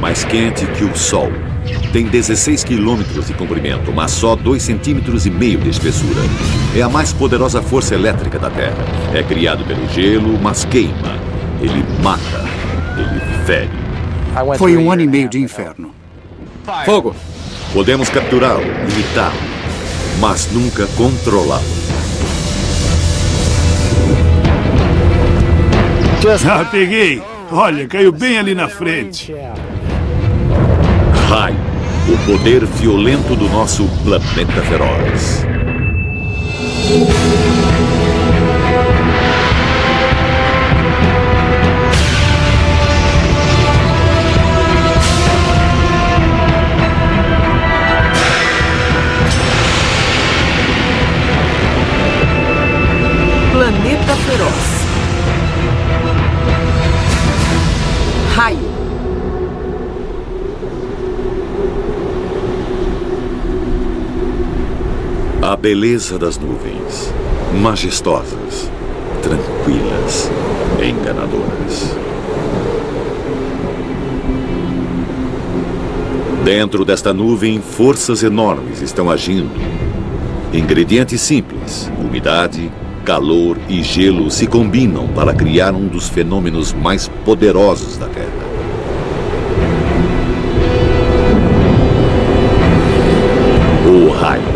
mais quente que o Sol. Tem 16 quilômetros de comprimento, mas só 2,5 centímetros de espessura. É a mais poderosa força elétrica da Terra. É criado pelo gelo, mas queima. Ele mata. Ele fere. Foi 1 ano e meio de inferno. Fogo! Podemos capturá-lo, limitá-lo, mas nunca controlá-lo. Ah, peguei. Olha, caiu bem ali na frente. Raio, o poder violento do nosso planeta feroz. Planeta Feroz. Raio. A beleza das nuvens, majestosas, tranquilas, enganadoras. Dentro desta nuvem, forças enormes estão agindo. Ingredientes simples, umidade, calor e gelo se combinam para criar um dos fenômenos mais poderosos da Terra. O raio.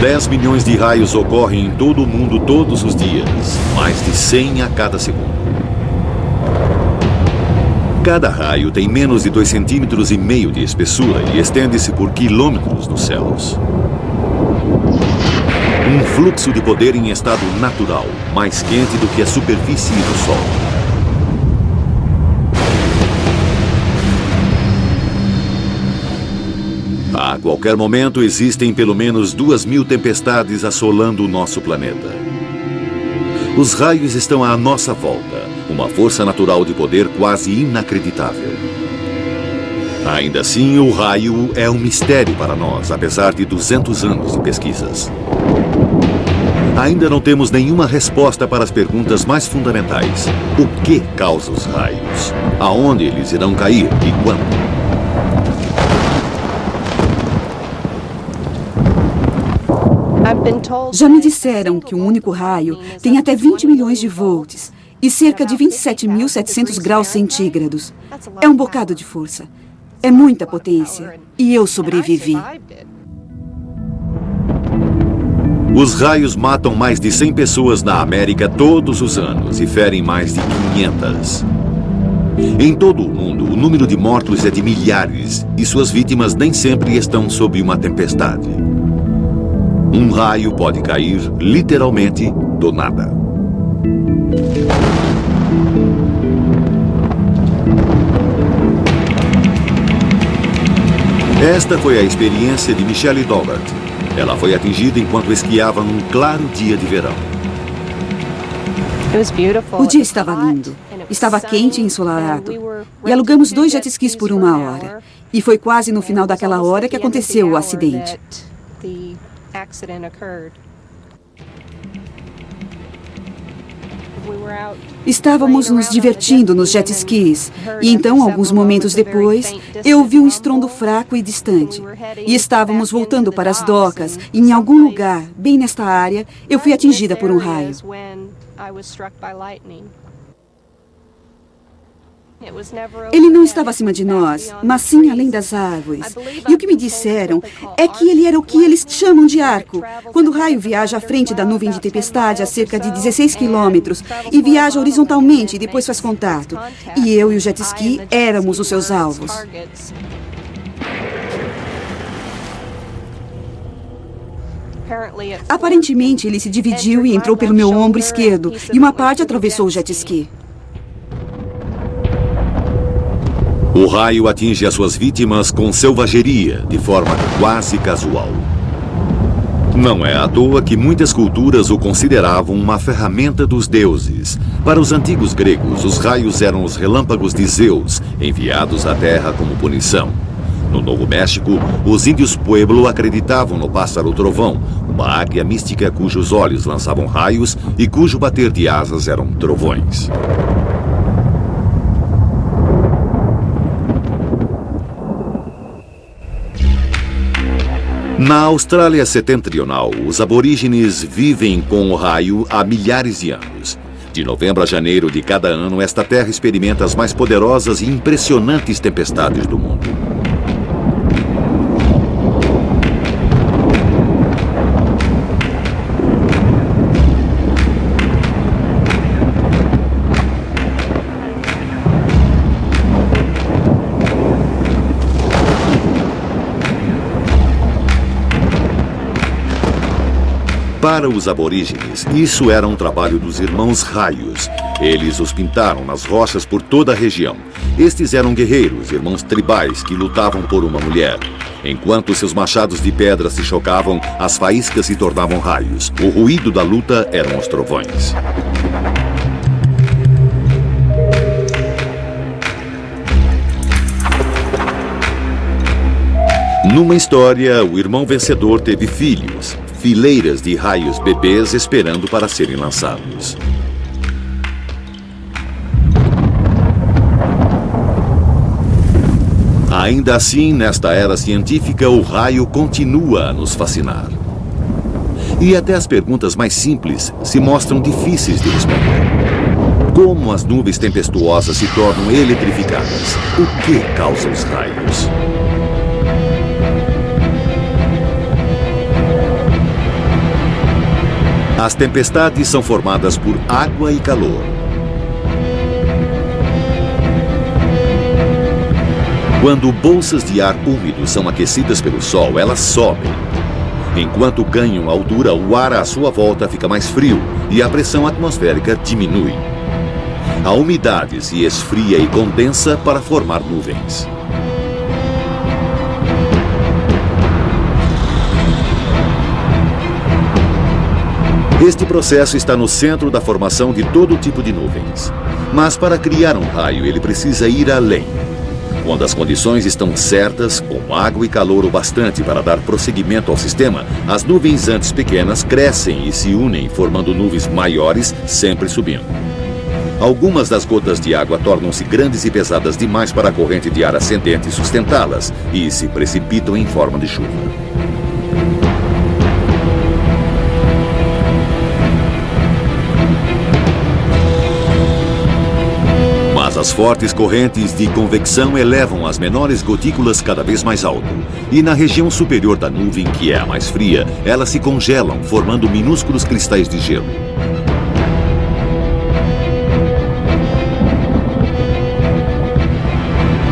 $10 milhões de raios ocorrem em todo o mundo todos os dias, mais de 100 a cada segundo. Cada raio tem menos de 2,5 centímetros de espessura e estende-se por quilômetros nos céus. Um fluxo de poder em estado natural, mais quente do que a superfície do Sol. A qualquer momento existem pelo menos 2.000 tempestades assolando o nosso planeta. Os raios estão à nossa volta, uma força natural de poder quase inacreditável. Ainda assim, o raio é um mistério para nós, apesar de 200 anos de pesquisas. Ainda não temos nenhuma resposta para as perguntas mais fundamentais. O que causa os raios? Aonde eles irão cair e quando? Já me disseram que um único raio tem até 20 milhões de volts e cerca de 27.700 graus centígrados. É um bocado de força. É muita potência. E eu sobrevivi. Os raios matam mais de 100 pessoas na América todos os anos e ferem mais de 500. Em todo o mundo, o número de mortos é de milhares e suas vítimas nem sempre estão sob uma tempestade. Um raio pode cair, literalmente, do nada. Esta foi a experiência de Michelle Doggart. Ela foi atingida enquanto esquiava num claro dia de verão. O dia estava lindo. Estava quente e ensolarado. E alugamos 2 jet skis por 1 hora. E foi quase no final daquela hora que aconteceu o acidente. Estávamos nos divertindo nos jet skis. E então, alguns momentos depois, eu ouvi um estrondo fraco e distante. E estávamos voltando para as docas. E em algum lugar, bem nesta área, eu fui atingida por um raio. Ele não estava acima de nós, mas sim além das árvores. E o que me disseram é que ele era o que eles chamam de arco. Quando o raio viaja à frente da nuvem de tempestade a cerca de 16 quilômetros e viaja horizontalmente e depois faz contato. E eu e o jet ski éramos os seus alvos. Aparentemente, ele se dividiu e entrou pelo meu ombro esquerdo, e uma parte atravessou o jet ski. O raio atinge as suas vítimas com selvageria, de forma quase casual. Não é à toa que muitas culturas o consideravam uma ferramenta dos deuses. Para os antigos gregos, os raios eram os relâmpagos de Zeus, enviados à Terra como punição. No Novo México, os índios Pueblo acreditavam no pássaro trovão, uma águia mística cujos olhos lançavam raios e cujo bater de asas eram trovões. Na Austrália Setentrional, os aborígenes vivem com o raio há milhares de anos. De novembro a janeiro de cada ano, esta terra experimenta as mais poderosas e impressionantes tempestades do mundo. Para os aborígenes, isso era um trabalho dos irmãos Raios. Eles os pintaram nas rochas por toda a região. Estes eram guerreiros, irmãos tribais que lutavam por uma mulher. Enquanto seus machados de pedra se chocavam, as faíscas se tornavam raios. O ruído da luta eram os trovões. Numa história, o irmão vencedor teve filhos. Fileiras de raios bebês esperando para serem lançados. Ainda assim, nesta era científica, o raio continua a nos fascinar. E até as perguntas mais simples se mostram difíceis de responder. Como as nuvens tempestuosas se tornam eletrificadas? O que causa os raios? As tempestades são formadas por água e calor. Quando bolsas de ar úmido são aquecidas pelo sol, elas sobem. Enquanto ganham altura, o ar à sua volta fica mais frio e a pressão atmosférica diminui. A umidade se esfria e condensa para formar nuvens. Este processo está no centro da formação de todo tipo de nuvens. Mas para criar um raio, ele precisa ir além. Quando as condições estão certas, com água e calor o bastante para dar prosseguimento ao sistema, as nuvens antes pequenas crescem e se unem, formando nuvens maiores, sempre subindo. Algumas das gotas de água tornam-se grandes e pesadas demais para a corrente de ar ascendente sustentá-las e se precipitam em forma de chuva. As fortes correntes de convecção elevam as menores gotículas cada vez mais alto. E na região superior da nuvem, que é a mais fria, elas se congelam, formando minúsculos cristais de gelo.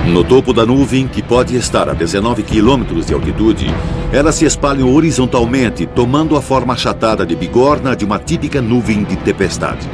No topo da nuvem, que pode estar a 19 quilômetros de altitude, elas se espalham horizontalmente, tomando a forma achatada de bigorna de uma típica nuvem de tempestade.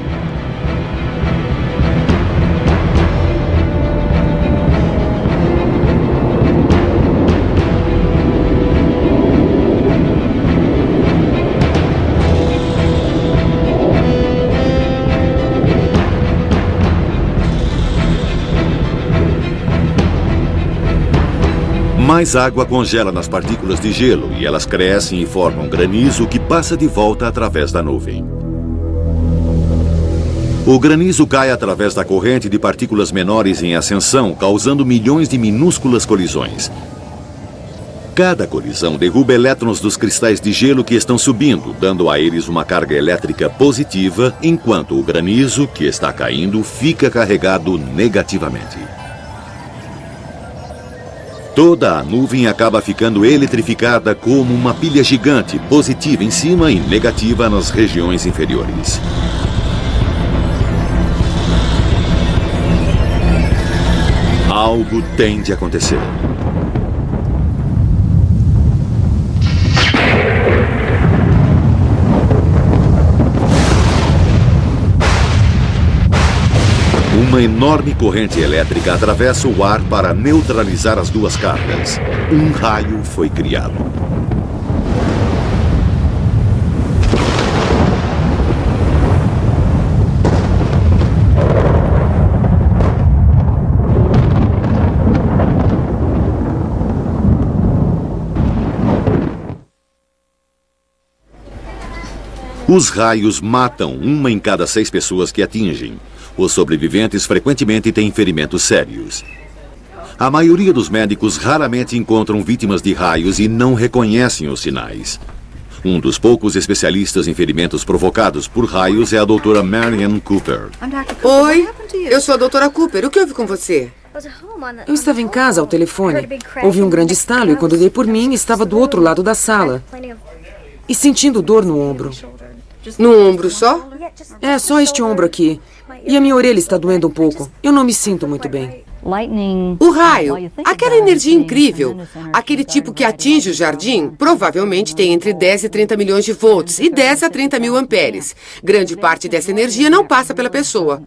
Mais água congela nas partículas de gelo e elas crescem e formam granizo que passa de volta através da nuvem. O granizo cai através da corrente de partículas menores em ascensão, causando milhões de minúsculas colisões. Cada colisão derruba elétrons dos cristais de gelo que estão subindo, dando a eles uma carga elétrica positiva, enquanto o granizo, que está caindo, fica carregado negativamente. Toda a nuvem acaba ficando eletrificada como uma pilha gigante, positiva em cima e negativa nas regiões inferiores. Algo tem de acontecer. Uma enorme corrente elétrica atravessa o ar para neutralizar as duas cargas. Um raio foi criado. Os raios matam 1 em cada 6 pessoas que atingem. Os sobreviventes frequentemente têm ferimentos sérios. A maioria dos médicos raramente encontram vítimas de raios e não reconhecem os sinais. Um dos poucos especialistas em ferimentos provocados por raios é a doutora Marian Cooper. Oi, eu sou a doutora Cooper. O que houve com você? Eu estava em casa ao telefone. Houve um grande estalo e quando dei por mim, estava do outro lado da sala. E sentindo dor no ombro. No ombro só? É, só este ombro aqui. E a minha orelha está doendo um pouco. Eu não me sinto muito bem. O raio, aquela energia incrível, aquele tipo que atinge o jardim, provavelmente tem entre 10 e 30 milhões de volts e 10 a 30 mil amperes. Grande parte dessa energia não passa pela pessoa.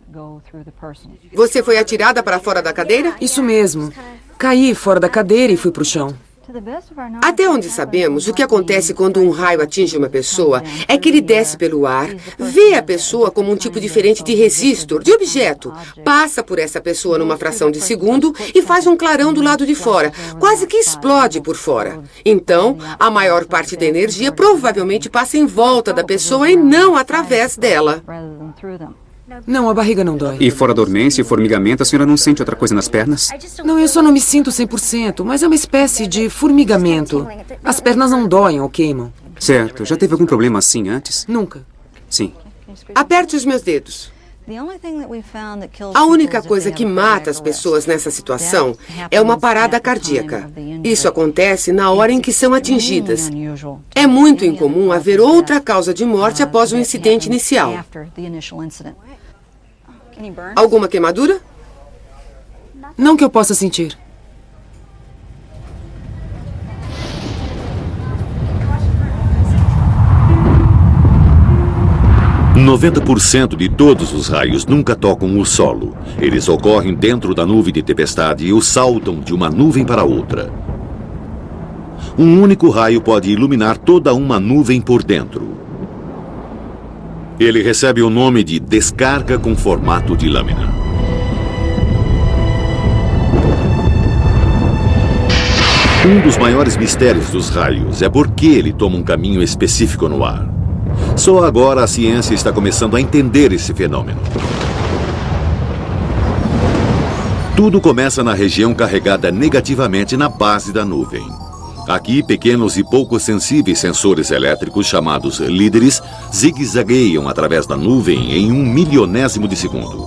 Você foi atirada para fora da cadeira? Isso mesmo. Caí fora da cadeira e fui para o chão. Até onde sabemos, o que acontece quando um raio atinge uma pessoa é que ele desce pelo ar, vê a pessoa como um tipo diferente de resistor, de objeto, passa por essa pessoa numa fração de segundo e faz um clarão do lado de fora, quase que explode por fora. Então, a maior parte da energia provavelmente passa em volta da pessoa e não através dela. Não, a barriga não dói. E fora dormência e formigamento, a senhora não sente outra coisa nas pernas? Não, eu só não me sinto 100%, mas é uma espécie de formigamento. As pernas não doem ou queimam. Certo. Já teve algum problema assim antes? Nunca. Sim. Aperte os meus dedos. A única coisa que mata as pessoas nessa situação é uma parada cardíaca. Isso acontece na hora em que são atingidas. É muito incomum haver outra causa de morte após o incidente inicial. Alguma queimadura? Não que eu possa sentir. %90 de todos os raios nunca tocam o solo. Eles ocorrem dentro da nuvem de tempestade ou saltam de uma nuvem para outra. Um único raio pode iluminar toda uma nuvem por dentro. Ele recebe o nome de descarga com formato de lâmina. Um dos maiores mistérios dos raios é por que ele toma um caminho específico no ar. Só agora a ciência está começando a entender esse fenômeno. Tudo começa na região carregada negativamente na base da nuvem. Aqui, pequenos e pouco sensíveis sensores elétricos chamados líderes zigue-zagueiam através da nuvem em 1/1000º de segundo.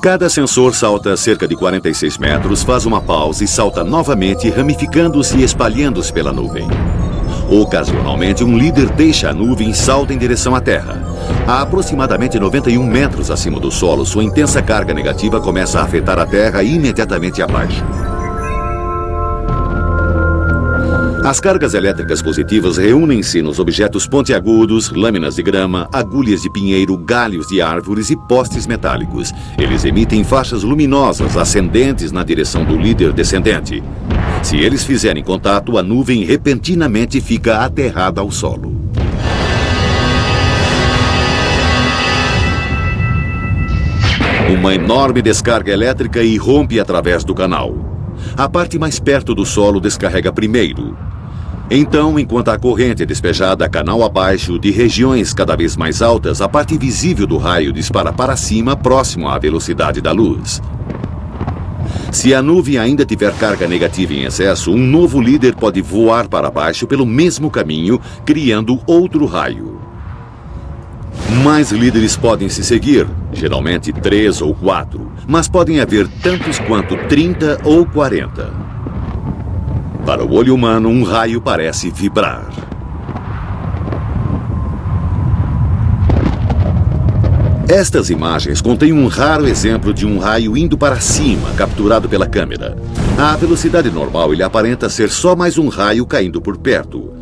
Cada sensor salta cerca de 46 metros, faz uma pausa e salta novamente, ramificando-se e espalhando-se pela nuvem. Ocasionalmente, um líder deixa a nuvem e salta em direção à Terra. A aproximadamente 91 metros acima do solo, sua intensa carga negativa começa a afetar a Terra imediatamente abaixo. As cargas elétricas positivas reúnem-se nos objetos pontiagudos, lâminas de grama, agulhas de pinheiro, galhos de árvores e postes metálicos. Eles emitem faixas luminosas ascendentes na direção do líder descendente. Se eles fizerem contato, a nuvem repentinamente fica aterrada ao solo. Uma enorme descarga elétrica irrompe através do canal. A parte mais perto do solo descarrega primeiro. Então, enquanto a corrente é despejada canal abaixo de regiões cada vez mais altas, a parte visível do raio dispara para cima, próximo à velocidade da luz. Se a nuvem ainda tiver carga negativa em excesso, um novo líder pode voar para baixo pelo mesmo caminho, criando outro raio. Mais líderes podem se seguir, geralmente 3 ou 4, mas podem haver tantos quanto 30 ou 40. Para o olho humano, um raio parece vibrar. Estas imagens contêm um raro exemplo de um raio indo para cima, capturado pela câmera. À velocidade normal, ele aparenta ser só mais um raio caindo por perto.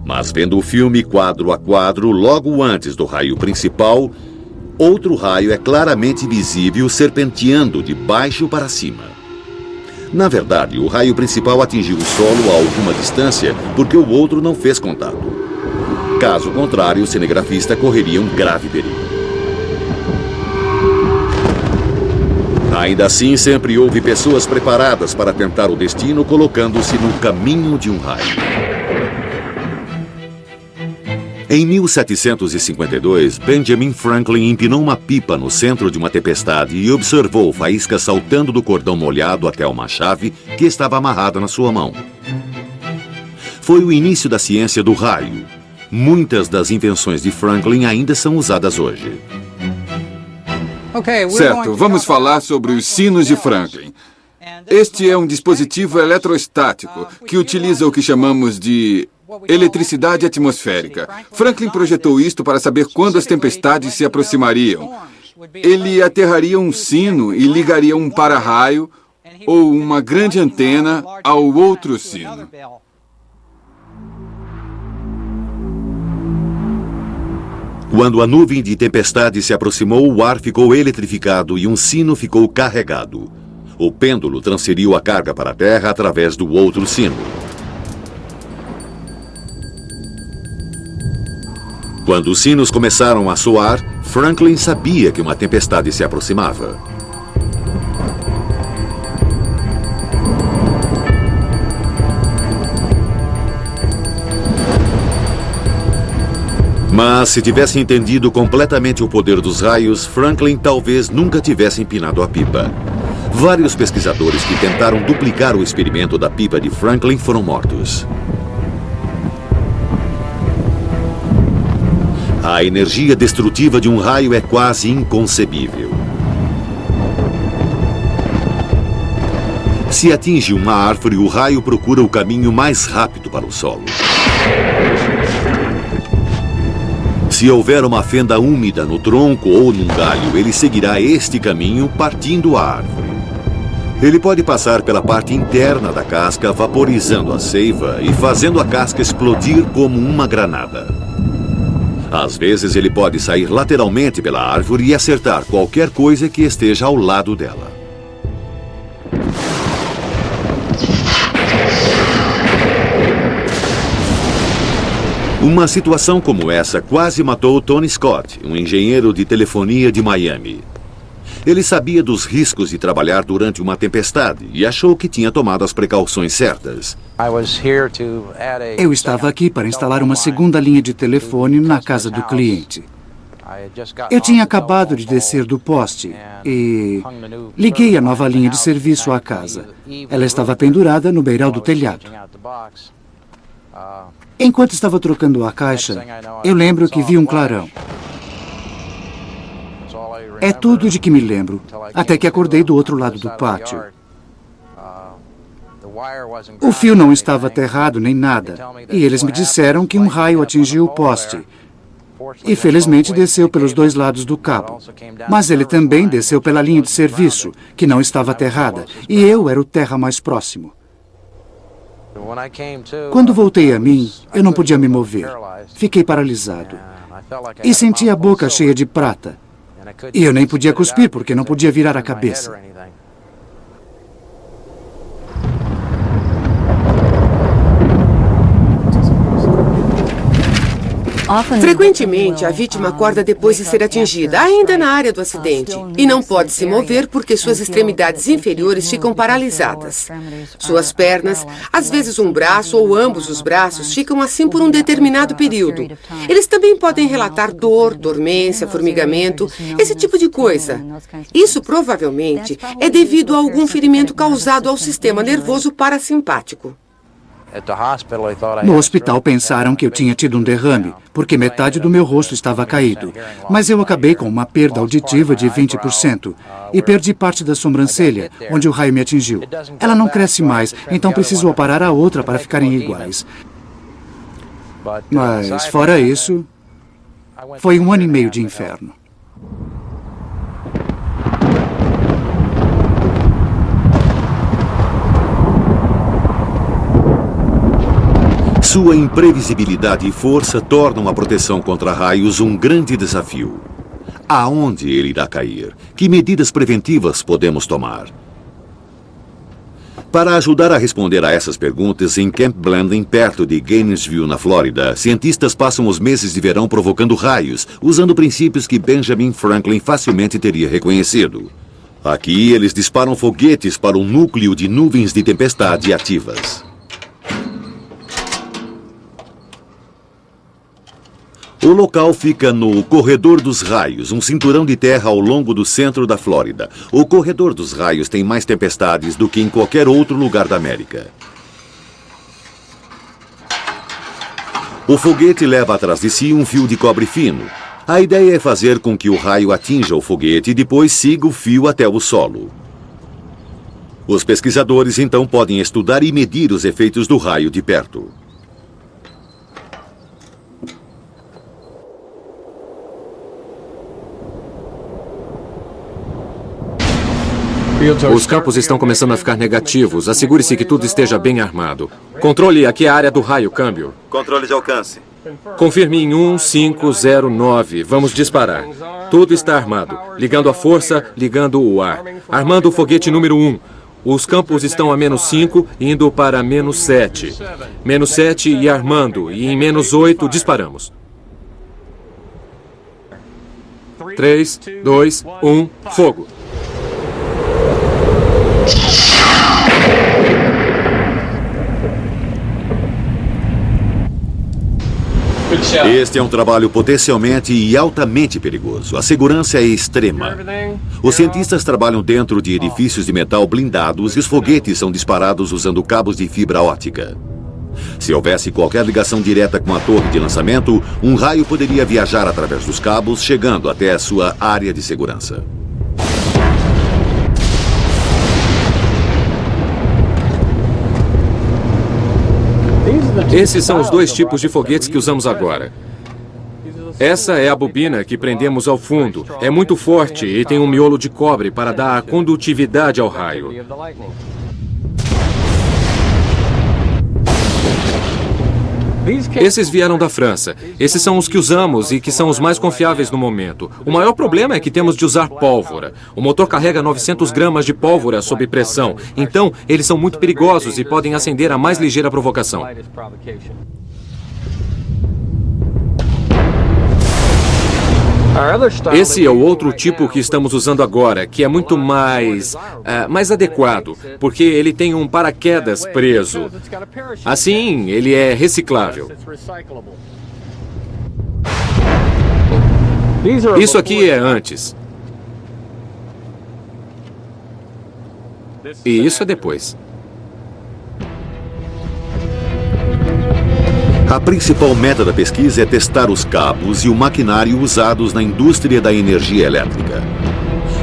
Mas vendo o filme quadro a quadro, logo antes do raio principal, outro raio é claramente visível serpenteando de baixo para cima. Na verdade, o raio principal atingiu o solo a alguma distância porque o outro não fez contato. Caso contrário, o cinegrafista correria um grave perigo. Ainda assim, sempre houve pessoas preparadas para tentar o destino, colocando-se no caminho de um raio. Em 1752, Benjamin Franklin empinou uma pipa no centro de uma tempestade e observou faíscas saltando do cordão molhado até uma chave que estava amarrada na sua mão. Foi o início da ciência do raio. Muitas das invenções de Franklin ainda são usadas hoje. Certo, vamos falar sobre os sinos de Franklin. Este é um dispositivo eletrostático que utiliza o que chamamos de eletricidade atmosférica. Franklin projetou isto para saber quando as tempestades se aproximariam. Ele aterraria um sino e ligaria um para-raio ou uma grande antena ao outro sino. Quando a nuvem de tempestade se aproximou, o ar ficou eletrificado e um sino ficou carregado. O pêndulo transferiu a carga para a Terra através do outro sino. Quando os sinos começaram a soar, Franklin sabia que uma tempestade se aproximava. Mas, se tivesse entendido completamente o poder dos raios, Franklin talvez nunca tivesse empinado a pipa. Vários pesquisadores que tentaram duplicar o experimento da pipa de Franklin foram mortos. A energia destrutiva de um raio é quase inconcebível. Se atinge uma árvore, o raio procura o caminho mais rápido para o solo. Se houver uma fenda úmida no tronco ou num galho, ele seguirá este caminho partindo a árvore. Ele pode passar pela parte interna da casca, vaporizando a seiva e fazendo a casca explodir como uma granada. Às vezes ele pode sair lateralmente pela árvore e acertar qualquer coisa que esteja ao lado dela. Uma situação como essa quase matou Tony Scott, um engenheiro de telefonia de Miami. Ele sabia dos riscos de trabalhar durante uma tempestade e achou que tinha tomado as precauções certas. Eu estava aqui para instalar uma segunda linha de telefone na casa do cliente. Eu tinha acabado de descer do poste e liguei a nova linha de serviço à casa. Ela estava pendurada no beiral do telhado. Enquanto estava trocando a caixa, eu lembro que vi um clarão. É tudo de que me lembro, até que acordei do outro lado do pátio. O fio não estava aterrado nem nada, e eles me disseram que um raio atingiu o poste. E felizmente desceu pelos dois lados do cabo. Mas ele também desceu pela linha de serviço, que não estava aterrada, e eu era o terra mais próximo. Quando voltei a mim, eu não podia me mover. Fiquei paralisado. E senti a boca cheia de prata. E eu nem podia cuspir, porque não podia virar a cabeça. Frequentemente, a vítima acorda depois de ser atingida, ainda na área do acidente, e não pode se mover porque suas extremidades inferiores ficam paralisadas. Suas pernas, às vezes um braço ou ambos os braços, ficam assim por um determinado período. Eles também podem relatar dor, dormência, formigamento, esse tipo de coisa. Isso provavelmente é devido a algum ferimento causado ao sistema nervoso parasimpático. No hospital pensaram que eu tinha tido um derrame, porque metade do meu rosto estava caído. Mas eu acabei com uma perda auditiva de 20% e perdi parte da sobrancelha, onde o raio me atingiu. Ela não cresce mais, então preciso aparar a outra para ficarem iguais. Mas, fora isso, foi 1 ano e meio de inferno. Sua imprevisibilidade e força tornam a proteção contra raios um grande desafio. Aonde ele irá cair? Que medidas preventivas podemos tomar? Para ajudar a responder a essas perguntas, em Camp Blanding, perto de Gainesville, na Flórida, cientistas passam os meses de verão provocando raios, usando princípios que Benjamin Franklin facilmente teria reconhecido. Aqui, eles disparam foguetes para um núcleo de nuvens de tempestade ativas. O local fica no Corredor dos Raios, um cinturão de terra ao longo do centro da Flórida. O Corredor dos Raios tem mais tempestades do que em qualquer outro lugar da América. O foguete leva atrás de si um fio de cobre fino. A ideia é fazer com que o raio atinja o foguete e depois siga o fio até o solo. Os pesquisadores então podem estudar e medir os efeitos do raio de perto. Os campos estão começando a ficar negativos. Assegure-se que tudo esteja bem armado. Controle, aqui é a área do raio, câmbio. Controle de alcance. Confirme em 1509. Vamos disparar. Tudo está armado. Ligando a força, ligando o ar. Armando o foguete número 1. Os campos estão a -5, indo para -7. -7 e armando. E em -8, disparamos. 3, 2, 1, fogo. Este é um trabalho potencialmente e altamente perigoso. A segurança é extrema. Os cientistas trabalham dentro de edifícios de metal blindados e os foguetes são disparados usando cabos de fibra óptica. Se houvesse qualquer ligação direta com a torre de lançamento, um raio poderia viajar através dos cabos, chegando até a sua área de segurança. Esses são os dois tipos de foguetes que usamos agora. Essa é a bobina que prendemos ao fundo. É muito forte e tem um miolo de cobre para dar a condutividade ao raio. Esses vieram da França. Esses são os que usamos e que são os mais confiáveis no momento. O maior problema é que temos de usar pólvora. O motor carrega 900 gramas de pólvora sob pressão. Então, eles são muito perigosos e podem acender a mais ligeira provocação. Esse é o outro tipo que estamos usando agora, que é muito mais adequado, porque ele tem um paraquedas preso. Assim, ele é reciclável. Isso aqui é antes. E isso é depois. A principal meta da pesquisa é testar os cabos e o maquinário usados na indústria da energia elétrica.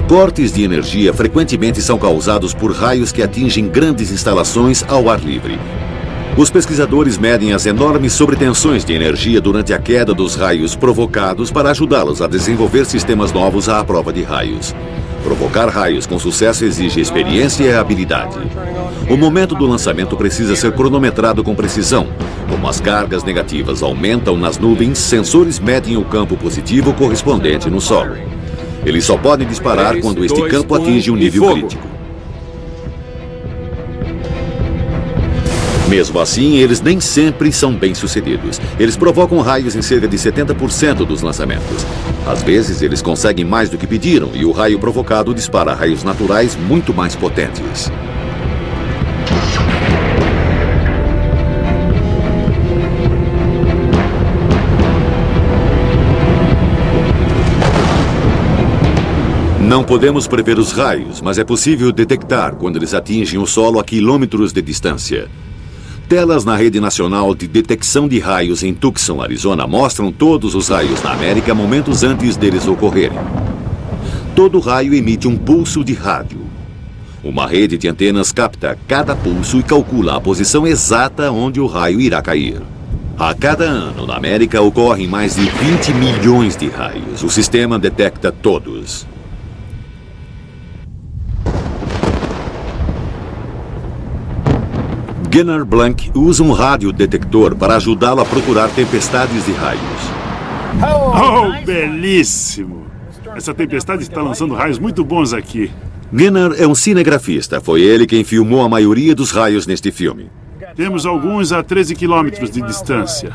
Cortes de energia frequentemente são causados por raios que atingem grandes instalações ao ar livre. Os pesquisadores medem as enormes sobretensões de energia durante a queda dos raios provocados para ajudá-los a desenvolver sistemas novos à prova de raios. Provocar raios com sucesso exige experiência e habilidade. O momento do lançamento precisa ser cronometrado com precisão. Como as cargas negativas aumentam nas nuvens, sensores medem o campo positivo correspondente no solo. Eles só podem disparar 3, quando este 2, campo 1, atinge um e nível fogo. crítico. Mesmo assim, eles nem sempre são bem-sucedidos. Eles provocam raios em cerca de 70% dos lançamentos. Às vezes, eles conseguem mais do que pediram e o raio provocado dispara raios naturais muito mais potentes. Não podemos prever os raios, mas é possível detectar quando eles atingem o solo a quilômetros de distância. Telas na Rede Nacional de Detecção de Raios em Tucson, Arizona, mostram todos os raios na América momentos antes deles ocorrerem. Todo raio emite um pulso de rádio. Uma rede de antenas capta cada pulso e calcula a posição exata onde o raio irá cair. A cada ano, na América, ocorrem mais de 20 milhões de raios. O sistema detecta todos. Gunnar Blank usa um radiodetector para ajudá-lo a procurar tempestades de raios. Oh, belíssimo! Essa tempestade está lançando raios muito bons aqui. Gunnar é um cinegrafista. Foi ele quem filmou a maioria dos raios neste filme. Temos alguns a 13 quilômetros de distância.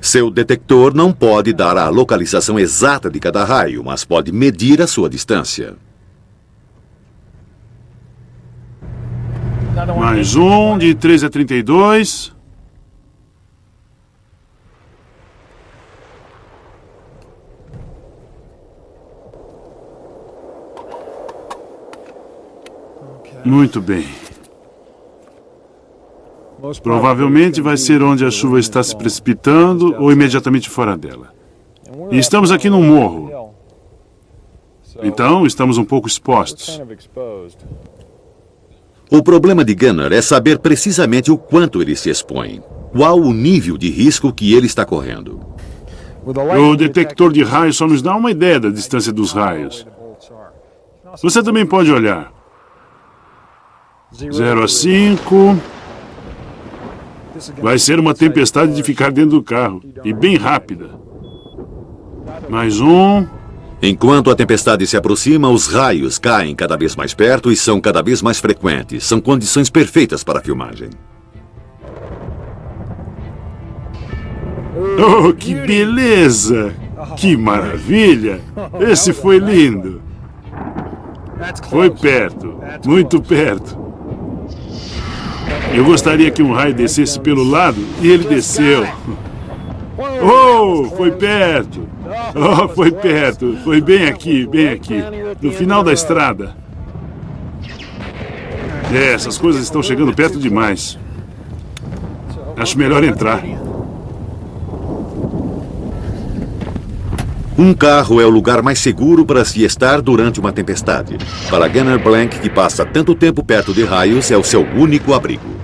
Seu detector não pode dar a localização exata de cada raio, mas pode medir a sua distância. Mais um, de 13 a 32. Muito bem. Provavelmente vai ser onde a chuva está se precipitando ou imediatamente fora dela. E estamos aqui num morro. Então, estamos um pouco expostos. O problema de Gunnar é saber precisamente o quanto ele se expõe. Qual o nível de risco que ele está correndo. O detector de raios só nos dá uma ideia da distância dos raios. Você também pode olhar. 0 a 5. Vai ser uma tempestade de ficar dentro do carro. E bem rápida. Mais 1. Enquanto a tempestade se aproxima, os raios caem cada vez mais perto e são cada vez mais frequentes. São condições perfeitas para a filmagem. Oh, que beleza! Que maravilha! Esse foi lindo. Foi perto, muito perto. Eu gostaria que um raio descesse pelo lado e ele desceu. Oh, foi perto. Oh, foi perto. Foi bem aqui, no final da estrada. Essas coisas estão chegando perto demais. Acho melhor entrar. Um carro é o lugar mais seguro para se estar durante uma tempestade. Para Gunnar Blank, que passa tanto tempo perto de raios, é o seu único abrigo.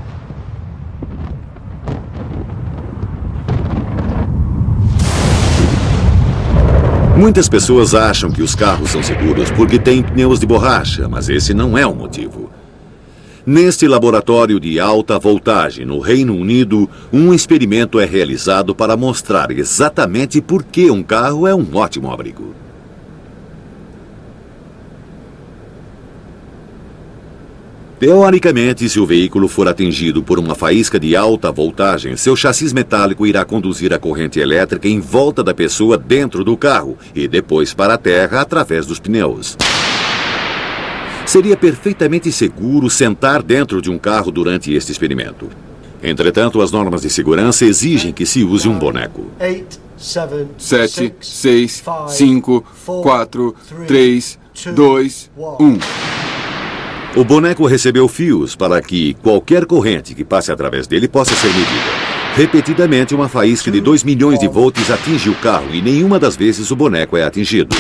Muitas pessoas acham que os carros são seguros porque têm pneus de borracha, mas esse não é o motivo. Neste laboratório de alta voltagem no Reino Unido, um experimento é realizado para mostrar exatamente por que um carro é um ótimo abrigo. Teoricamente, se o veículo for atingido por uma faísca de alta voltagem, seu chassi metálico irá conduzir a corrente elétrica em volta da pessoa dentro do carro e depois para a terra através dos pneus. Seria perfeitamente seguro sentar dentro de um carro durante este experimento. Entretanto, as normas de segurança exigem que se use um boneco. 7, 6, 5, 4, 3, 2, 1. O boneco recebeu fios para que qualquer corrente que passe através dele possa ser medida. Repetidamente, uma faísca de 2 milhões de volts atinge o carro e nenhuma das vezes o boneco é atingido.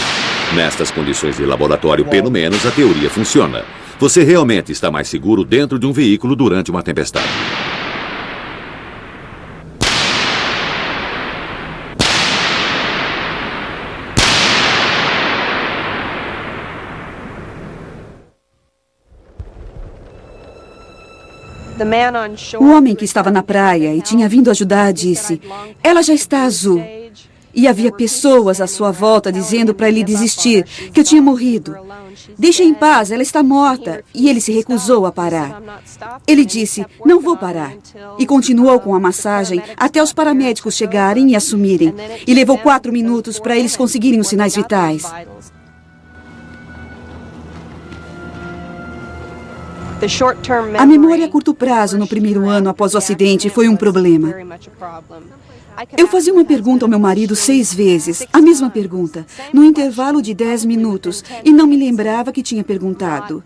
Nestas condições de laboratório, pelo menos, a teoria funciona. Você realmente está mais seguro dentro de um veículo durante uma tempestade. O homem que estava na praia e tinha vindo ajudar disse: "Ela já está azul." E havia pessoas à sua volta dizendo para ele desistir, que eu tinha morrido. "Deixa em paz, ela está morta." E ele se recusou a parar. Ele disse: "Não vou parar." E continuou com a massagem até os paramédicos chegarem e assumirem. E levou 4 minutos para eles conseguirem os sinais vitais. A memória a curto prazo no primeiro ano após o acidente foi um problema. Eu fazia uma pergunta ao meu marido 6 vezes, a mesma pergunta, no intervalo de 10 minutos, e não me lembrava que tinha perguntado.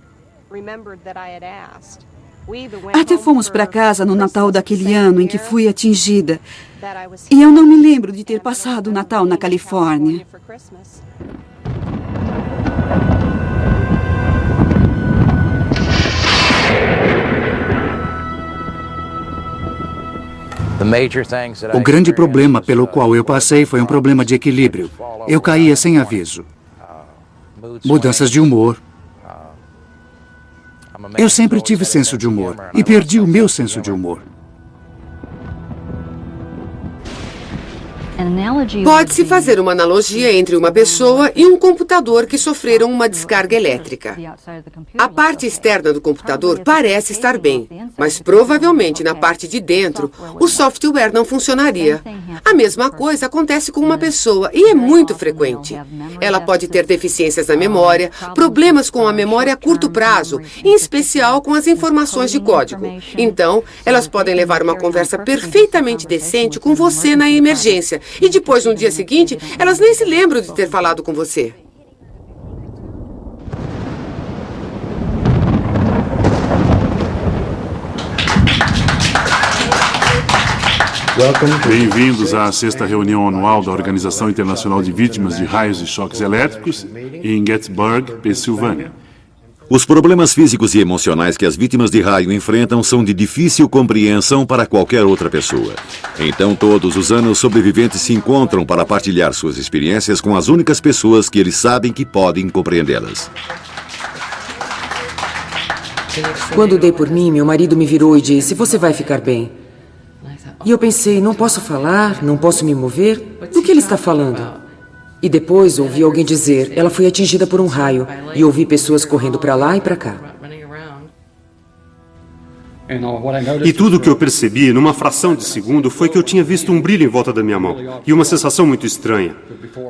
Até fomos para casa no Natal daquele ano em que fui atingida. E eu não me lembro de ter passado o Natal na Califórnia. O grande problema pelo qual eu passei foi um problema de equilíbrio. Eu caía sem aviso. Mudanças de humor. Eu sempre tive senso de humor e perdi o meu senso de humor. Pode-se fazer uma analogia entre uma pessoa e um computador que sofreram uma descarga elétrica. A parte externa do computador parece estar bem, mas provavelmente na parte de dentro o software não funcionaria. A mesma coisa acontece com uma pessoa e é muito frequente. Ela pode ter deficiências na memória, problemas com a memória a curto prazo, em especial com as informações de código. Então, elas podem levar uma conversa perfeitamente decente com você na emergência. E depois, no dia seguinte, elas nem se lembram de ter falado com você. Bem-vindos à 6ª reunião anual da Organização Internacional de Vítimas de Raios e Choques Elétricos em Gettysburg, Pensilvânia. Os problemas físicos e emocionais que as vítimas de raio enfrentam são de difícil compreensão para qualquer outra pessoa. Então, todos os anos, sobreviventes se encontram para partilhar suas experiências com as únicas pessoas que eles sabem que podem compreendê-las. Quando dei por mim, meu marido me virou e disse: "Você vai ficar bem." E eu pensei: não posso falar, não posso me mover. Do que ele está falando? E depois ouvi alguém dizer: ela foi atingida por um raio. E ouvi pessoas correndo para lá e para cá. E tudo o que eu percebi, numa fração de segundo, foi que eu tinha visto um brilho em volta da minha mão. E uma sensação muito estranha.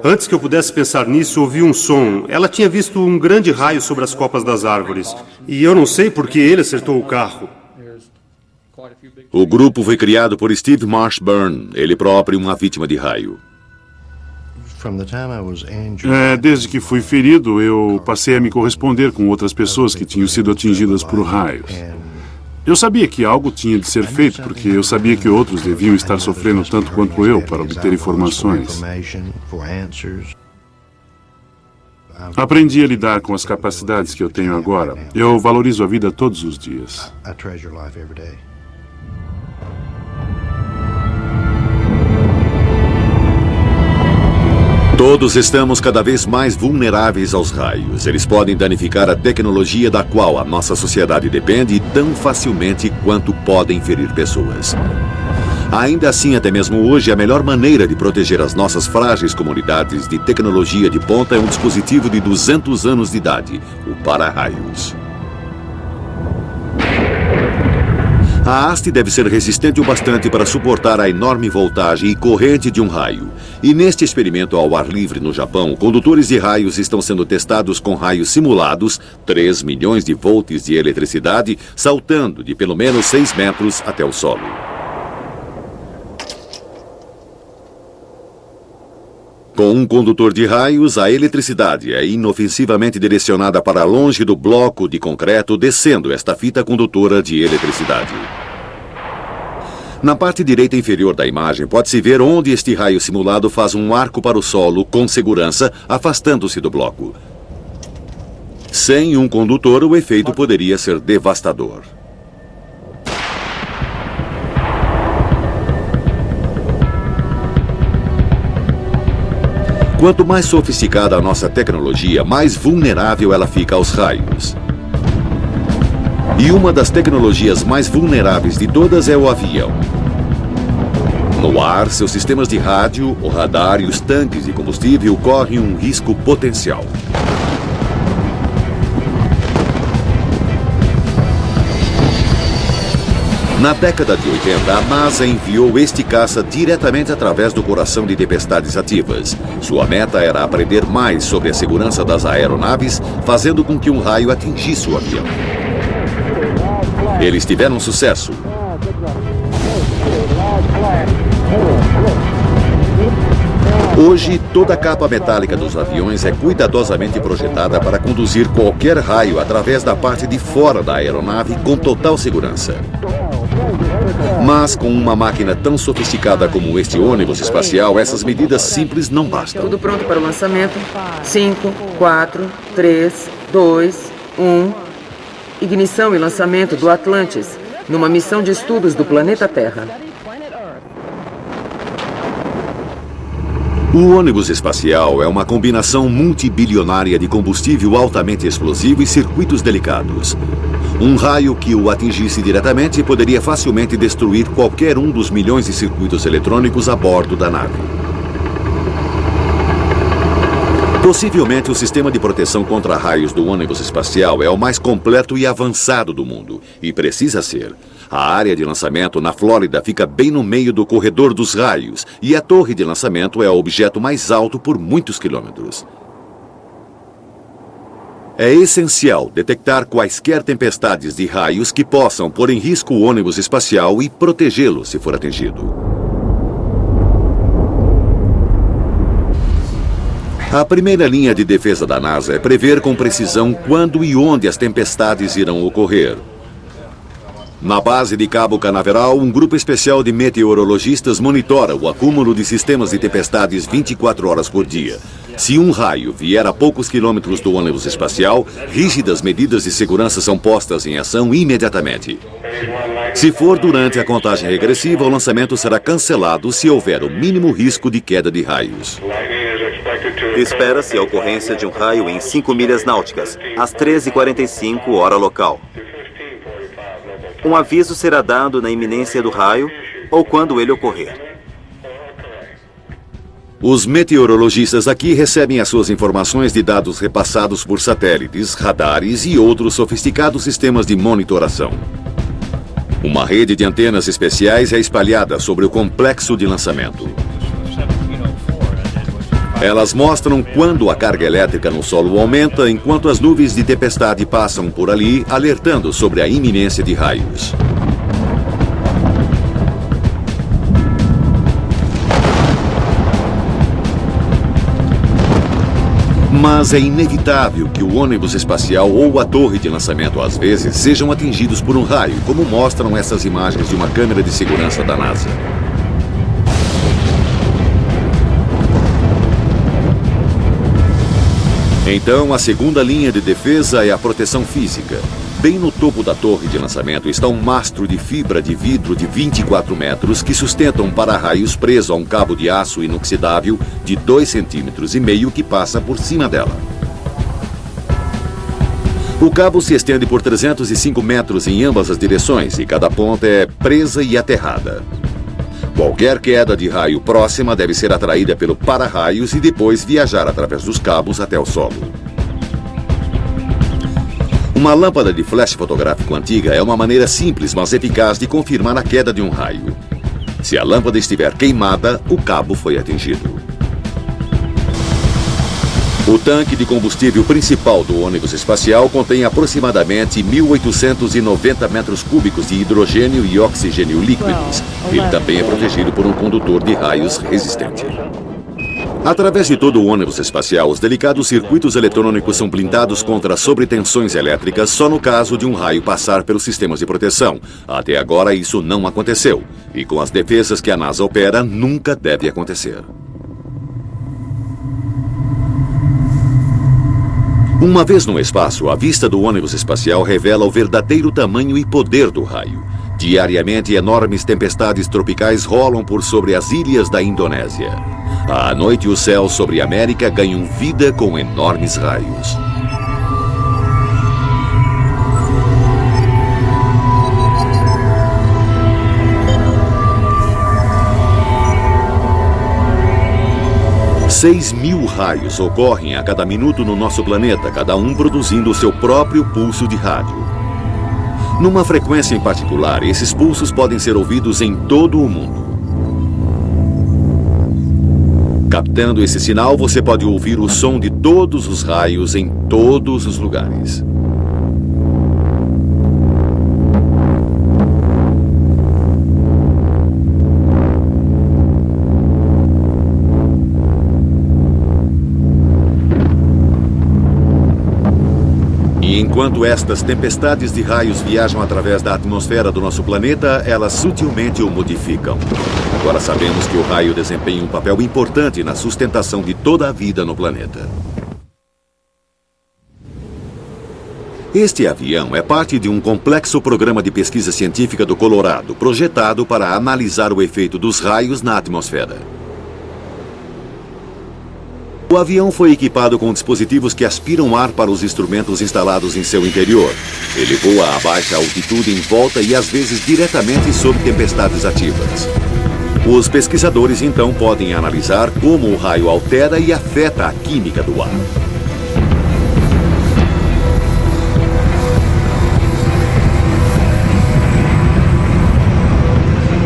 Antes que eu pudesse pensar nisso, ouvi um som. Ela tinha visto um grande raio sobre as copas das árvores. E eu não sei por que ele acertou o carro. O grupo foi criado por Steve Marshburn, ele próprio uma vítima de raio. Desde que fui ferido, eu passei a me corresponder com outras pessoas que tinham sido atingidas por raios. Eu sabia que algo tinha de ser feito, porque eu sabia que outros deviam estar sofrendo tanto quanto eu para obter informações. Aprendi a lidar com as capacidades que eu tenho agora. Eu valorizo a vida todos os dias. Todos estamos cada vez mais vulneráveis aos raios. Eles podem danificar a tecnologia da qual a nossa sociedade depende tão facilmente quanto podem ferir pessoas. Ainda assim, até mesmo hoje, a melhor maneira de proteger as nossas frágeis comunidades de tecnologia de ponta é um dispositivo de 200 anos de idade, o para-raios. A haste deve ser resistente o bastante para suportar a enorme voltagem e corrente de um raio. E neste experimento ao ar livre no Japão, condutores de raios estão sendo testados com raios simulados, 3 milhões de volts de eletricidade, saltando de pelo menos 6 metros até o solo. Com um condutor de raios, a eletricidade é inofensivamente direcionada para longe do bloco de concreto, descendo esta fita condutora de eletricidade. Na parte direita inferior da imagem, pode-se ver onde este raio simulado faz um arco para o solo, com segurança, afastando-se do bloco. Sem um condutor, o efeito poderia ser devastador. Quanto mais sofisticada a nossa tecnologia, mais vulnerável ela fica aos raios. E uma das tecnologias mais vulneráveis de todas é o avião. No ar, seus sistemas de rádio, o radar e os tanques de combustível correm um risco potencial. Na década de 80, a NASA enviou este caça diretamente através do coração de tempestades ativas. Sua meta era aprender mais sobre a segurança das aeronaves, fazendo com que um raio atingisse o avião. Eles tiveram sucesso. Hoje, toda a capa metálica dos aviões é cuidadosamente projetada para conduzir qualquer raio através da parte de fora da aeronave com total segurança. Mas com uma máquina tão sofisticada como este ônibus espacial, essas medidas simples não bastam. Tudo pronto para o lançamento. 5, 4, 3, 2, 1. Ignição e lançamento do Atlantis, numa missão de estudos do planeta Terra. O ônibus espacial é uma combinação multibilionária de combustível altamente explosivo e circuitos delicados. Um raio que o atingisse diretamente poderia facilmente destruir qualquer um dos milhões de circuitos eletrônicos a bordo da nave. Possivelmente, o sistema de proteção contra raios do ônibus espacial é o mais completo e avançado do mundo, e precisa ser. A área de lançamento na Flórida fica bem no meio do corredor dos raios, e a torre de lançamento é o objeto mais alto por muitos quilômetros. É essencial detectar quaisquer tempestades de raios que possam pôr em risco o ônibus espacial e protegê-lo se for atingido. A primeira linha de defesa da NASA é prever com precisão quando e onde as tempestades irão ocorrer. Na base de Cabo Canaveral, um grupo especial de meteorologistas monitora o acúmulo de sistemas de tempestades 24 horas por dia. Se um raio vier a poucos quilômetros do ônibus espacial, rígidas medidas de segurança são postas em ação imediatamente. Se for durante a contagem regressiva, o lançamento será cancelado se houver o mínimo risco de queda de raios. Espera-se a ocorrência de um raio em 5 milhas náuticas, às 13h45, hora local. Um aviso será dado na iminência do raio ou quando ele ocorrer. Os meteorologistas aqui recebem as suas informações de dados repassados por satélites, radares e outros sofisticados sistemas de monitoração. Uma rede de antenas especiais é espalhada sobre o complexo de lançamento. Elas mostram quando a carga elétrica no solo aumenta, enquanto as nuvens de tempestade passam por ali, alertando sobre a iminência de raios. Mas é inevitável que o ônibus espacial ou a torre de lançamento, às vezes, sejam atingidos por um raio, como mostram essas imagens de uma câmera de segurança da NASA. Então, a segunda linha de defesa é a proteção física. Bem no topo da torre de lançamento está um mastro de fibra de vidro de 24 metros que sustenta um para-raios preso a um cabo de aço inoxidável de 2,5 cm que passa por cima dela. O cabo se estende por 305 metros em ambas as direções e cada ponta é presa e aterrada. Qualquer queda de raio próxima deve ser atraída pelo para-raios e depois viajar através dos cabos até o solo. Uma lâmpada de flash fotográfico antiga é uma maneira simples, mas eficaz de confirmar a queda de um raio. Se a lâmpada estiver queimada, o cabo foi atingido. O tanque de combustível principal do ônibus espacial contém aproximadamente 1.890 metros cúbicos de hidrogênio e oxigênio líquidos. Ele também é protegido por um condutor de raios resistente. Através de todo o ônibus espacial, os delicados circuitos eletrônicos são blindados contra sobretensões elétricas só no caso de um raio passar pelos sistemas de proteção. Até agora isso não aconteceu. E com as defesas que a NASA opera, nunca deve acontecer. Uma vez no espaço, a vista do ônibus espacial revela o verdadeiro tamanho e poder do raio. Diariamente, enormes tempestades tropicais rolam por sobre as ilhas da Indonésia. À noite, o céu sobre a América ganham vida com enormes raios. Seis 6.000 raios ocorrem a cada minuto no nosso planeta, cada um produzindo o seu próprio pulso de rádio. Numa frequência em particular, esses pulsos podem ser ouvidos em todo o mundo. Captando esse sinal, você pode ouvir o som de todos os raios em todos os lugares. Enquanto estas tempestades de raios viajam através da atmosfera do nosso planeta, elas sutilmente o modificam. Agora sabemos que o raio desempenha um papel importante na sustentação de toda a vida no planeta. Este avião é parte de um complexo programa de pesquisa científica do Colorado, projetado para analisar o efeito dos raios na atmosfera. O avião foi equipado com dispositivos que aspiram ar para os instrumentos instalados em seu interior. Ele voa a baixa altitude em volta e às vezes diretamente sob tempestades ativas. Os pesquisadores então podem analisar como o raio altera e afeta a química do ar.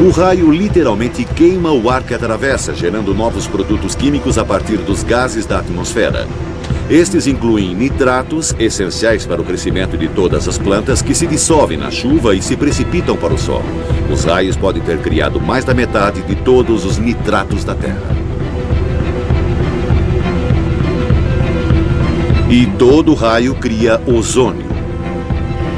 O raio literalmente queima o ar que atravessa, gerando novos produtos químicos a partir dos gases da atmosfera. Estes incluem nitratos, essenciais para o crescimento de todas as plantas, que se dissolvem na chuva e se precipitam para o solo. Os raios podem ter criado mais da metade de todos os nitratos da Terra. E todo raio cria ozônio.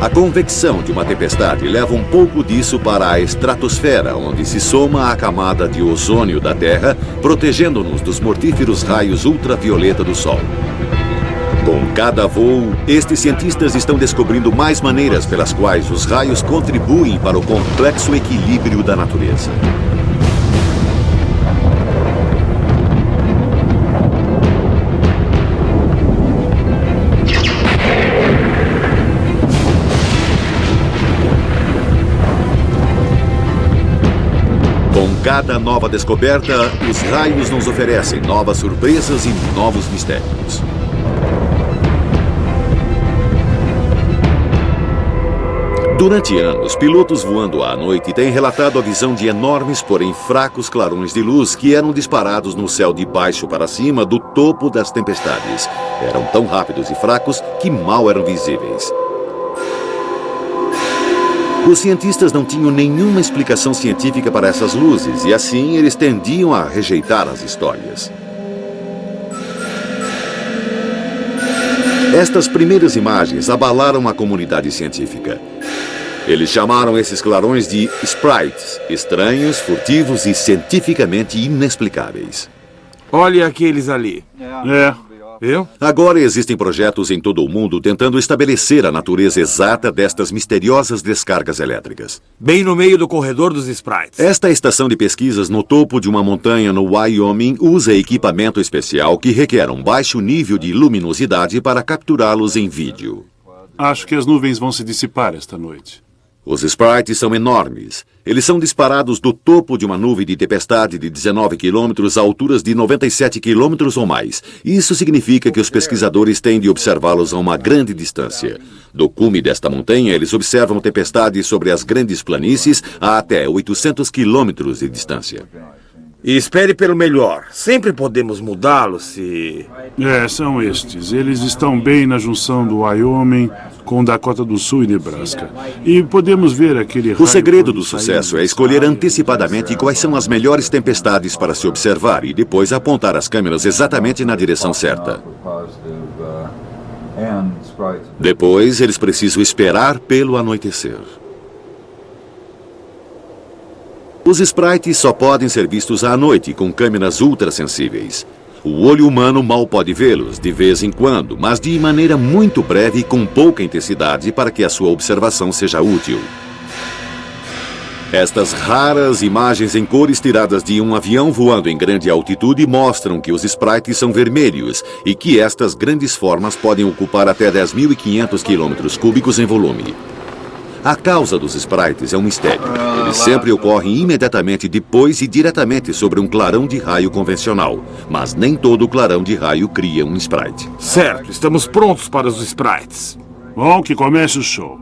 A convecção de uma tempestade leva um pouco disso para a estratosfera, onde se soma à camada de ozônio da Terra, protegendo-nos dos mortíferos raios ultravioleta do Sol. Com cada voo, estes cientistas estão descobrindo mais maneiras pelas quais os raios contribuem para o complexo equilíbrio da natureza. Com cada nova descoberta, os raios nos oferecem novas surpresas e novos mistérios. Durante anos, pilotos voando à noite têm relatado a visão de enormes, porém fracos clarões de luz que eram disparados no céu de baixo para cima do topo das tempestades. Eram tão rápidos e fracos que mal eram visíveis. Os cientistas não tinham nenhuma explicação científica para essas luzes e assim eles tendiam a rejeitar as histórias. Estas primeiras imagens abalaram a comunidade científica. Eles chamaram esses clarões de sprites, estranhos, furtivos e cientificamente inexplicáveis. Olhe aqueles ali. Viu? Agora existem projetos em todo o mundo tentando estabelecer a natureza exata destas misteriosas descargas elétricas. Bem no meio do corredor dos sprites. Esta estação de pesquisas no topo de uma montanha no Wyoming usa equipamento especial que requer um baixo nível de luminosidade para capturá-los em vídeo. Acho que as nuvens vão se dissipar esta noite. Os sprites são enormes. Eles são disparados do topo de uma nuvem de tempestade de 19 quilômetros a alturas de 97 quilômetros ou mais. Isso significa que os pesquisadores têm de observá-los a uma grande distância. Do cume desta montanha, eles observam tempestades sobre as grandes planícies a até 800 quilômetros de distância. E espere pelo melhor. Sempre podemos mudá-los se... São estes. Eles estão bem na junção do Wyoming com Dakota do Sul e Nebraska. E podemos ver aquele... O segredo do sucesso é escolher antecipadamente quais são as melhores tempestades para se observar e depois apontar as câmeras exatamente na direção certa. Depois, eles precisam esperar pelo anoitecer. Os sprites só podem ser vistos à noite com câmeras ultrassensíveis. O olho humano mal pode vê-los de vez em quando, mas de maneira muito breve e com pouca intensidade para que a sua observação seja útil. Estas raras imagens em cores tiradas de um avião voando em grande altitude mostram que os sprites são vermelhos e que estas grandes formas podem ocupar até 10.500 quilômetros cúbicos em volume. A causa dos sprites é um mistério. Eles sempre ocorrem imediatamente depois e diretamente sobre um clarão de raio convencional. Mas nem todo clarão de raio cria um sprite. Certo, estamos prontos para os sprites. Bom, que comece o show.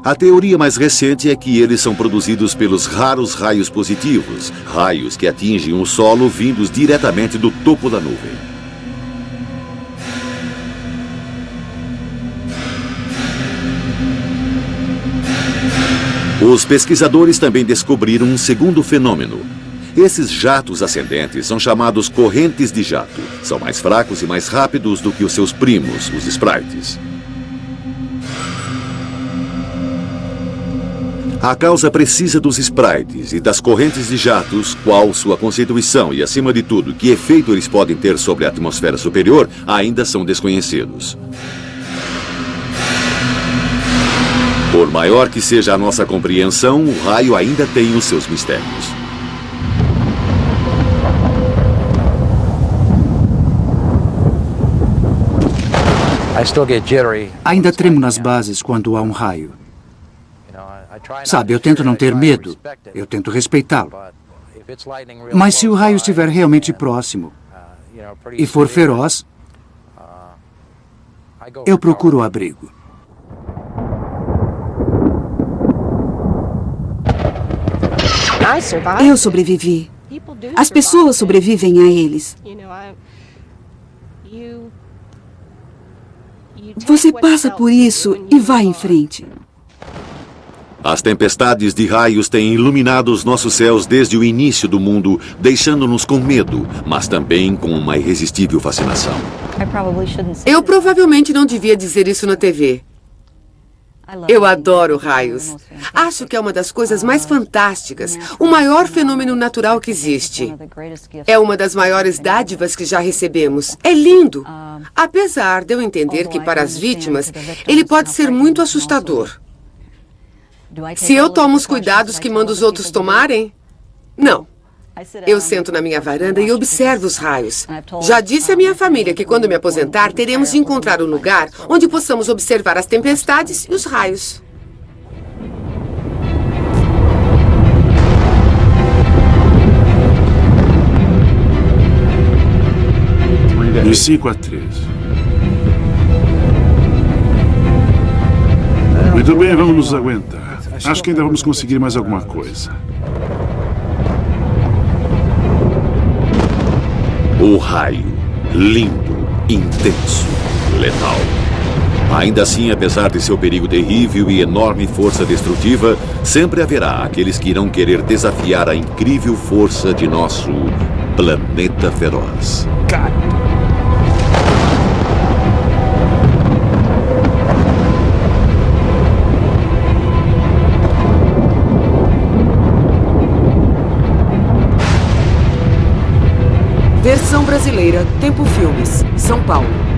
A teoria mais recente é que eles são produzidos pelos raros raios positivos, raios que atingem o solo vindos diretamente do topo da nuvem. Os pesquisadores também descobriram um segundo fenômeno. Esses jatos ascendentes são chamados correntes de jato. São mais fracos e mais rápidos do que os seus primos, os sprites. A causa precisa dos sprites e das correntes de jatos, qual sua constituição e, acima de tudo, que efeito eles podem ter sobre a atmosfera superior, ainda são desconhecidos. Por maior que seja a nossa compreensão, o raio ainda tem os seus mistérios. Ainda tremo nas bases quando há um raio. Sabe, eu tento não ter medo, eu tento respeitá-lo. Mas se o raio estiver realmente próximo e for feroz, eu procuro abrigo. Eu sobrevivi. As pessoas sobrevivem a eles. Você passa por isso e vai em frente. As tempestades de raios têm iluminado os nossos céus desde o início do mundo, deixando-nos com medo, mas também com uma irresistível fascinação. Eu provavelmente não devia dizer isso na TV. Eu adoro raios. Acho que é uma das coisas mais fantásticas, o maior fenômeno natural que existe. É uma das maiores dádivas que já recebemos. É lindo. Apesar de eu entender que para as vítimas, ele pode ser muito assustador. Se eu tomo os cuidados que mando os outros tomarem? Não. Eu sento na minha varanda e observo os raios. Já disse à minha família que quando me aposentar, teremos de encontrar um lugar onde possamos observar as tempestades e os raios. De 5 a 13. Muito bem, vamos nos aguentar. Acho que ainda vamos conseguir mais alguma coisa. O raio. Lindo, intenso, letal. Ainda assim, apesar de seu perigo terrível e enorme força destrutiva, sempre haverá aqueles que irão querer desafiar a incrível força de nosso planeta feroz. Versão brasileira, Tempo Filmes, São Paulo.